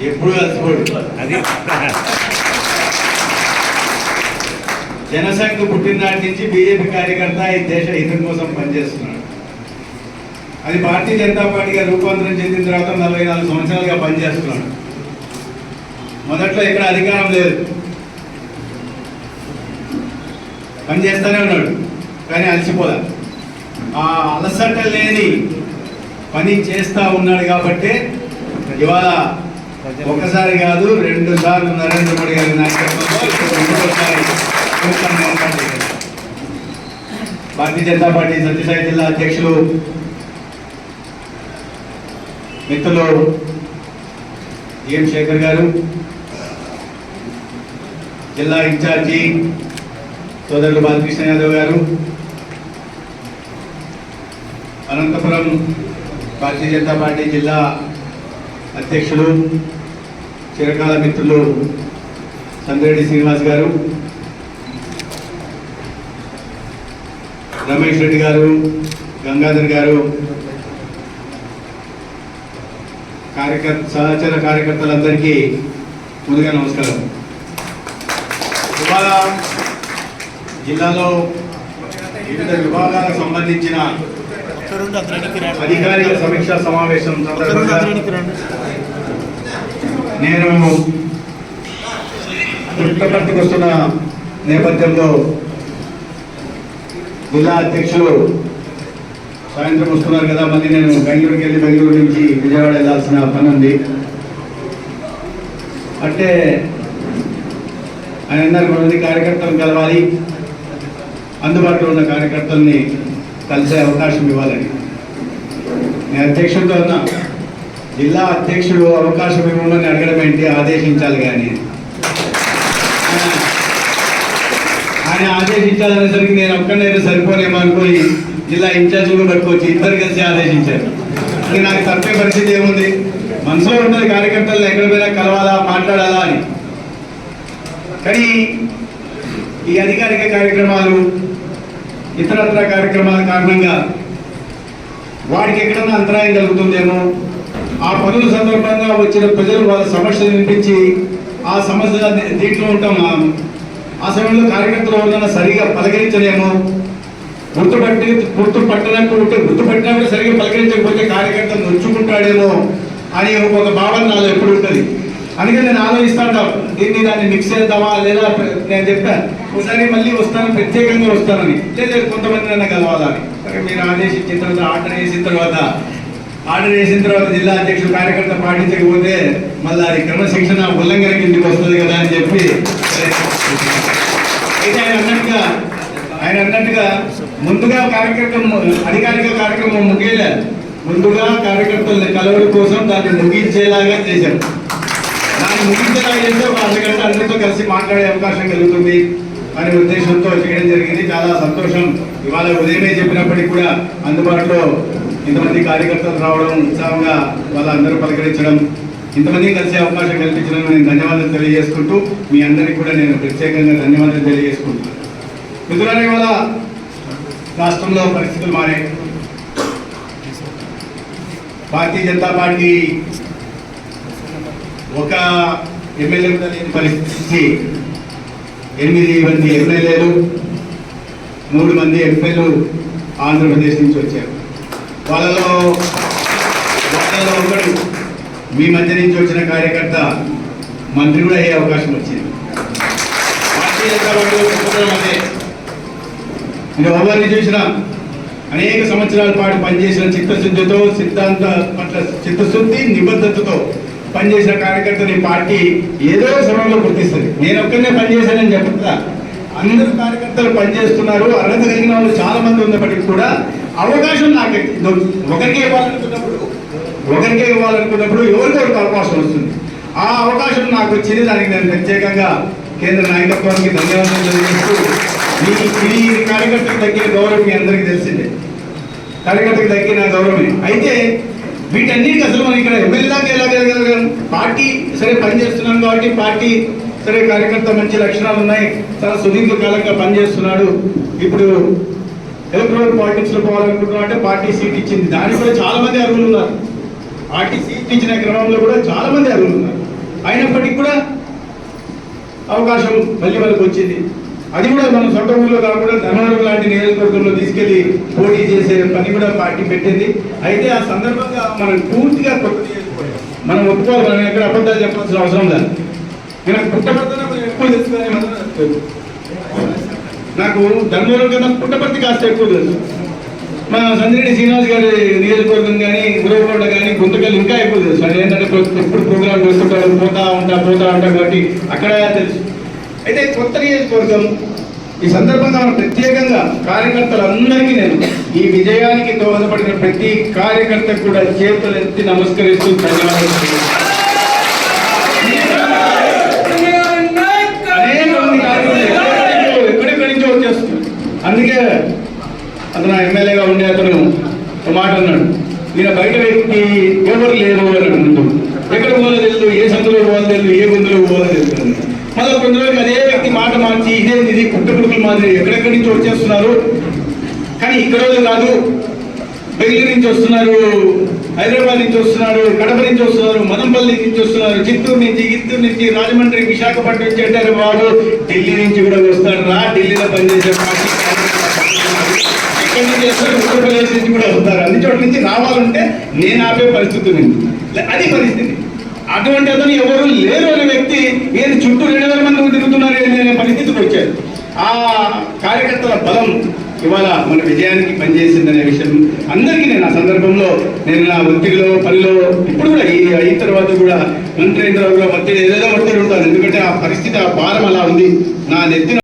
ఎప్పుడు కలిసిపోడు అది జనసంఘ పుట్టిననాటి నుంచి బీజేపీ కార్యకర్త ఈ దేశ హితం కోసం పనిచేస్తున్నాడు. అది భారతీయ జనతా పార్టీగా రూపాంతరం చెందిన తర్వాత 44 సంవత్సరాలుగా పనిచేస్తున్నాడు. మొదట్లో ఎక్కడ అధికారం లేదు, పనిచేస్తూనే ఉన్నాడు, కానీ అలసిపోదా. ఆ అలసట లేని పని చేస్తూ ఉన్నాడు కాబట్టి ఇవాళ ఒకసారి కాదు 2 సార్లు నరేంద్ర మోడీ గారి నాయకత్వంలో భారతీయ జనతా పార్టీ సత్యసాయి జిల్లా అధ్యక్షులు మిత్రులు ఎం శేఖర్ గారు, జిల్లా ఇన్ఛార్జి సోదరులు బాలకృష్ణ యాదవ్ గారు, అనంతపురం భారతీయ జనతా పార్టీ జిల్లా అధ్యక్షులు చిరకాల మిత్రులు సంగారెడ్డి శ్రీనివాస్ గారు, రమేష్ రెడ్డి గారు, గంగాధర్ గారు, సహచర కార్యకర్తలందరికీ ముందుగా నమస్కారం. ఇవాళ జిల్లాలో వివిధ విభాగాలకు సంబంధించిన అధికారిక సమీక్షా సమావేశం సందర్భంగా నేను పుట్టపర్తికి వస్తున్న నేపథ్యంలో జిల్లా అధ్యక్షులు సాయంత్రం వస్తున్నారు కదా, మళ్ళీ నేను బెంగళూరుకి వెళ్ళి బెంగళూరు నుంచి విజయవాడ వెళ్ళాల్సిన పని ఉంది. అంటే ఆయన అన్నారు కొంతమంది కార్యకర్తలను కలవాలి, అందుబాటులో ఉన్న కార్యకర్తల్ని కలిసే అవకాశం ఇవ్వాలని. నేను అధ్యక్షుడితో ఉన్నా, జిల్లా అధ్యక్షుడు అవకాశం ఇవ్వమని అడగడం ఏంటి, ఆదేశించాలి. కానీ ఆయన ఆదేశించాలనేసరికి నేను ఒక్కడైనా సరిపోనేమో అనుకోని జిల్లా ఇన్ఛార్జీగా పట్టుకొచ్చి ఇద్దరు కలిసి ఆదేశించారు. అది నాకు తప్పే పరిస్థితి ఏముంది, మనసులో ఉన్నది కార్యకర్తలను ఎక్కడ పోయినా కలవాలా, మాట్లాడాలా అని. కానీ ఈ అధికారిక కార్యక్రమాలు, ఇతరత్ర కార్యక్రమాల కారణంగా వాడికి ఎక్కడన్నా అంతరాయం కలుగుతుందేమో, ఆ పనుల సందర్భంగా వచ్చిన ప్రజలు వాళ్ళ సమస్యలు వినిపించి ఆ సమస్య దీంట్లో ఉంటాం, ఆ సమయంలో కార్యకర్తలు ఎవరైనా సరిగా పలకరించలేమో, గుర్తుపట్టినట్టు ఉంటే గుర్తుపట్టినప్పుడు సరిగా పలకరించకపోతే కార్యకర్తలు నొచ్చుకుంటాడేమో అని ఒక భావన నాలో ఎప్పుడు ఉంటుంది. అందుకే నేను ఆలోచిస్తాను, దాన్ని మిక్స్ చేద్దామా లేదా. నేను చెప్పాను ఒకసారి మళ్ళీ వస్తాను, ప్రత్యేకంగా వస్తానని, లేదా కొంతమంది నన్ను కలవాలని. సరే మీరు ఆదేశించిన తర్వాత ఆర్డర్ చేసిన తర్వాత జిల్లా అధ్యక్షుడు కార్యకర్త పాటించకపోతే మళ్ళీ అది క్రమశిక్షణ ఉల్లంఘన కిందికి వస్తుంది కదా అని చెప్పి, అయితే ఆయన అన్నట్టుగా ముందుగా అధికారిక కార్యక్రమం ముగియలేదు, ముందుగా కార్యకర్తలను కలవడం కోసం దాన్ని ముగించేలాగా చేశారు. దాన్ని ముగించేలాగా చేస్తే ఒక అర్ధగంట అందరితో కలిసి మాట్లాడే అవకాశం కలుగుతుంది అనే ఉద్దేశంతో చేయడం జరిగింది. చాలా సంతోషం. ఇవాళ ఉదయమే చెప్పినప్పటికీ కూడా అందుబాటులో ఇంతమంది కార్యకర్తలు రావడం, ఉత్సాహంగా వాళ్ళందరూ పలకరించడం, ఇంతమంది కలిసే అవకాశం కల్పించడం నేను ధన్యవాదాలు తెలియజేసుకుంటూ మీ అందరికీ కూడా నేను ప్రత్యేకంగా ధన్యవాదాలు తెలియజేసుకుంటున్నాను. మిత్రులారా, ఇవాళ రాష్ట్రంలో పరిస్థితులు మారాయి. భారతీయ జనతా పార్టీ ఒక ఎమ్మెల్యే కూడా లేని పరిస్థితి, 8 మంది ఎమ్మెల్యేలు, 3 మంది ఎంపీలు ఆంధ్రప్రదేశ్ నుంచి వచ్చారు. వాళ్ళలో ఒకడు మీ మధ్య నుంచి వచ్చిన కార్యకర్త మంత్రి కూడా అయ్యే అవకాశం వచ్చింది. భారతీయ జనతా పార్టీ మీరు ఎవరిని చూసినా అనేక సంవత్సరాల పాటు పనిచేసిన చిత్తశుద్ధితో, సిద్ధాంత పట్ల చిత్తశుద్ధి, నిబద్ధతతో పనిచేసిన కార్యకర్తని పార్టీ ఏదో సమయంలో గుర్తిస్తుంది. నేను ఒక్కనే పనిచేశానని చెప్తా, అందరూ కార్యకర్తలు పనిచేస్తున్నారు. అర్హత కలిగిన వాళ్ళు చాలా మంది ఉన్నప్పటికీ కూడా అవకాశం నాకు ఒకరికే ఇవ్వాలనుకున్నప్పుడు ఎవరికొరకు అవకాశం వస్తుంది. ఆ అవకాశం నాకు వచ్చింది. దానికి నేను ప్రత్యేకంగా కేంద్ర నాయకత్వానికి ధన్యవాదాలు తెలియజేస్తూ, ఈ కార్యకర్తకు తగ్గిన గౌరవం మీ అందరికీ తెలిసిందే, కార్యకర్తకు తగ్గిన గౌరవమే. అయితే వీటన్నిటికీ అసలు మనం ఇక్కడ ఎమ్మెల్యేలాగా ఎలాగలగలం, పార్టీ సరే పనిచేస్తున్నాం కాబట్టి పార్టీ సరే కార్యకర్త మంచి లక్షణాలు ఉన్నాయి, చాలా సుదీర్ఘకాలంగా పనిచేస్తున్నాడు, ఇప్పుడు ఎలక్ట్రల్ పాలిటిక్స్ లో పోవాలనుకుంటున్నా అంటే పార్టీ సీట్ ఇచ్చింది. దానికి కూడా చాలా మంది అర్హులు ఉన్నారు. ఆర్టీసీ ఇచ్చిన క్రమంలో కూడా చాలా మంది అర్హులున్నారు. అయినప్పటికీ కూడా అవకాశం మళ్ళీ వాళ్ళకి వచ్చింది. అది కూడా మన సొంత ఊళ్ళో కాకుండా ధర్మవరం లాంటి నియోజకవర్గంలో తీసుకెళ్లి పోటీ చేసే పని కూడా పార్టీ పెట్టింది. అయితే ఆ సందర్భంగా మనం పూర్తిగా కొత్త నియోజకవర్గం మనం ఒప్పుకోవాలి. మనం ఎక్కడ అబద్ధాలు చెప్పాల్సిన అవసరం లేదు. నేను పుట్టపర్తిన ఎక్కువ తెలుసు. నాకు ధర్మవరం కన్నా పుట్టపర్తి కాస్త ఎక్కువ తెలుసు. మన సందిరెడ్డి శ్రీనివాస్ గారి నియోజకవర్గం కానీ గురవకొండ కానీ గుంతకల్ ఇంకా ఎక్కువ తెలుసు. అది ఏంటంటే ఎప్పుడు ప్రోగ్రామ్ చేస్తుంటారు, పోతా ఉంటాం కాబట్టి అక్కడ తెలుసు. అయితే కొత్త నియోజకవర్గం ఈ సందర్భంగా మనం ప్రత్యేకంగా కార్యకర్తలందరికీ నేను ఈ విజయానికి దోహదపడిన ప్రతి కార్యకర్తకు కూడా చేతులు ఎత్తి నమస్కరిస్తూ ధన్యవాదాలు. ఎక్కడెక్కడి నుంచో వచ్చేస్తుంది. అందుకే అతను ఎమ్మెల్యేగా ఉండే అతను ఒక మాట అన్నాడు, ఈయన బయట వ్యక్తి ఎవరు లేరు అన్నాడు. ముందు ఎక్కడ పోవాలో తెలుసు, ఏ సందులో పోవాలో తెలుసు, ఏ గుందులో పోవాలో తెలుసు. మళ్ళీ కొన్ని రోజులు అదే వ్యక్తి మాట మార్చి ఇది పుట్టపుడుకుల మాదిరి ఎక్కడెక్కడి నుంచి వచ్చేస్తున్నారు, కానీ ఇక్కడ కాదు, బెంగళూరు నుంచి వస్తున్నారు, హైదరాబాద్ నుంచి వస్తున్నారు, కడప నుంచి వస్తున్నారు, మదంపల్లి నుంచి వస్తున్నారు, చిత్తూరు నుంచి, రాజమండ్రి, విశాఖపట్నం నుంచి అంటారు. బాబు ఢిల్లీ నుంచి కూడా వస్తారు రా, ఢిల్లీలో పనిచేసే పార్టీ ఎక్కడి నుంచి వస్తారు, ఉత్తరప్రదేశ్ నుంచి కూడా వస్తారు. అన్ని చోట్ల నుంచి రావాలంటే నేను ఆపే పరిస్థితి ఉంది. అది పరిస్థితి. అటువంటి అతను ఎవరు లేరు అనే వ్యక్తి ఏది చుట్టూ 2000 మంది తిరుగుతున్నారు అనే పరిస్థితికి వచ్చారు. ఆ కార్యకర్తల బలం ఇవాళ మన విజయానికి పనిచేసిందనే విషయం అందరికీ నేను ఆ సందర్భంలో నేను నా ఒత్తిడిలో పనిలో ఇప్పుడు కూడా అయిన తర్వాత కూడా మంత్రి అయిన తర్వాత కూడా ఒత్తిడి ఏదేదో ఒత్తిడి ఉంటాను. ఎందుకంటే ఆ పరిస్థితి, ఆ భారం అలా ఉంది నా నెత్తిన.